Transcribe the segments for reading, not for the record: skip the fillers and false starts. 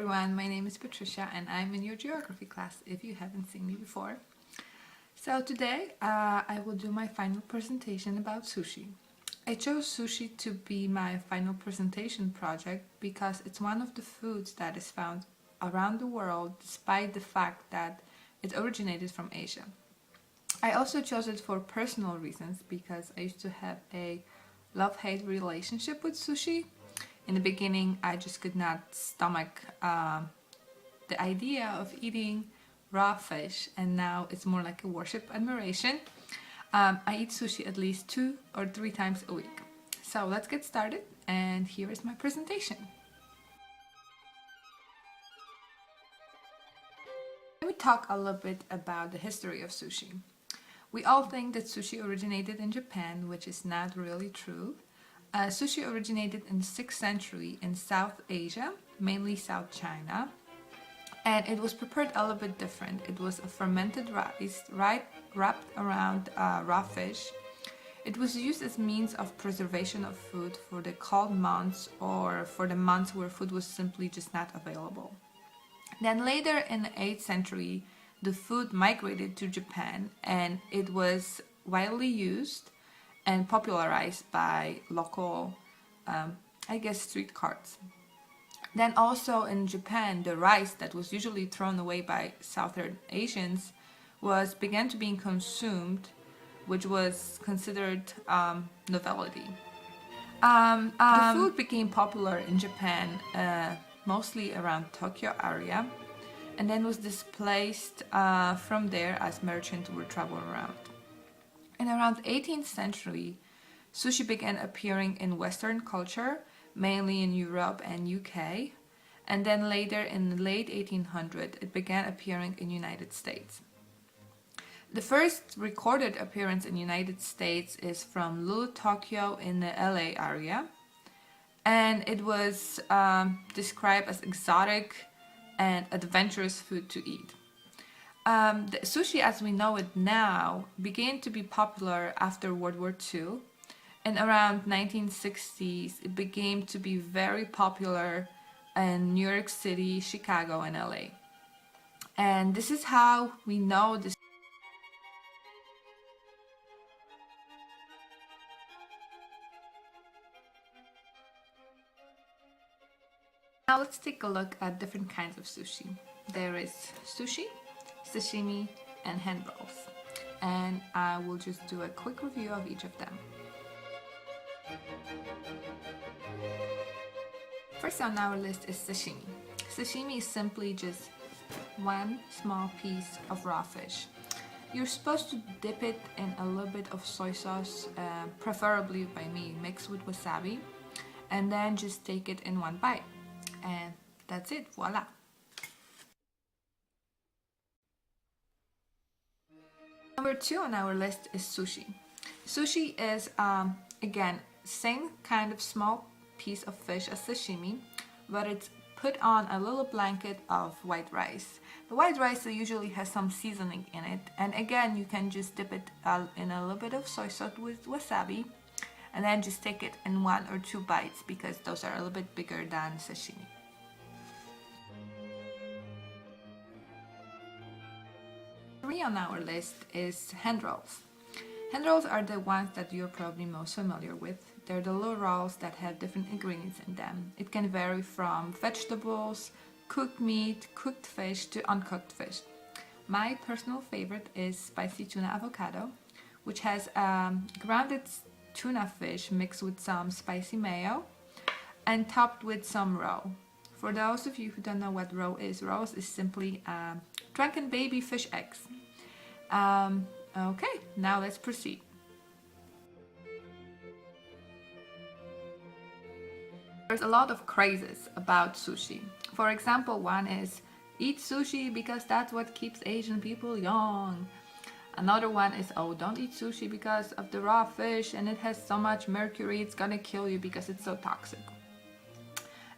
everyone, my name is Patricia and I'm in your geography class if you haven't seen me before. So today I will do my final presentation about sushi. I chose sushi to be my final presentation project because it's one of the foods that is found around the world despite the fact that it originated from Asia. I also chose it for personal reasons because I used to have a love-hate relationship with sushi. In the beginning, I just could not stomach the idea of eating raw fish, and now it's more like a worship admiration. I eat sushi at least 2 or 3 times a week. So let's get started, and here is my presentation. Let me talk a little bit about the history of sushi. We all think that sushi originated in Japan, which is not really true. Sushi originated in the 6th century in South Asia, mainly South China, and it was prepared a little bit different. It was a fermented rice wrapped around raw fish. It was used as means of preservation of food for the cold months or for the months where food was simply just not available. Then later in the 8th century, the food migrated to Japan and it was widely used and popularized by local, street carts. Then also in Japan, the rice that was usually thrown away by Southern Asians began to be consumed, which was considered novelty. The food became popular in Japan, mostly around Tokyo area, and then was displaced from there as merchants were traveling around. In around 18th century, sushi began appearing in Western culture, mainly in Europe and UK, and then later in the late 1800s, it began appearing in United States. The first recorded appearance in United States is from Little Tokyo in the LA area, and it was described as exotic and adventurous food to eat. The sushi as we know it now began to be popular after World War II. In around 1960s, it began to be very popular in New York City, Chicago, and LA. And this is how we know this. Now let's take a look at different kinds of sushi. There is sushi, sashimi, and hand rolls, and I will just do a quick review of each of them. First on our list is sashimi. Sashimi is simply just one small piece of raw fish. You're supposed to dip it in a little bit of soy sauce, preferably by me mixed with wasabi, and then just take it in one bite. And that's it, voila! Number 2 on our list is sushi. Sushi is, again, same kind of small piece of fish as sashimi, but it's put on a little blanket of white rice. The white rice usually has some seasoning in it, and again, you can just dip it in a little bit of soy sauce with wasabi, and then just take it in 1 or 2 bites because those are a little bit bigger than sashimi. On our list is hand rolls. Hand rolls are the ones that you're probably most familiar with. They're the little rolls that have different ingredients in them. It can vary from vegetables, cooked meat, cooked fish to uncooked fish. My personal favorite is spicy tuna avocado, which has grounded tuna fish mixed with some spicy mayo and topped with some roe. For those of you who don't know what roe is simply drunken baby fish eggs. Okay, now let's proceed. There's a lot of crazes about sushi. For example, one is eat sushi because that's what keeps Asian people young. Another one is, oh, don't eat sushi because of the raw fish and it has so much mercury, it's gonna kill you because it's so toxic.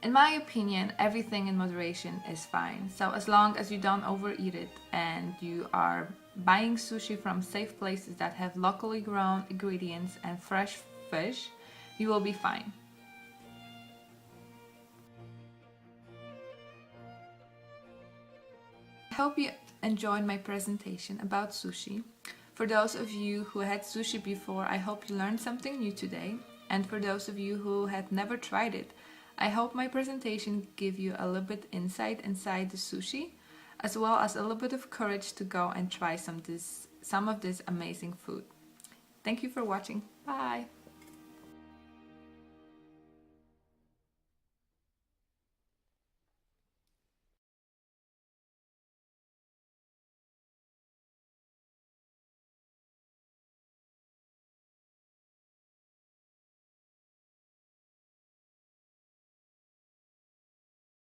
In my opinion, everything in moderation is fine. So as long as you don't overeat it and you are buying sushi from safe places that have locally grown ingredients and fresh fish, you will be fine. hope you enjoyed my presentation about sushi. For those of you who had sushi before, I hope you learned something new today. And for those of you who had never tried it, I hope my presentation gave you a little bit insight inside the sushi, as well as a little bit of courage to go and try some of this amazing food. Thank you for watching. Bye!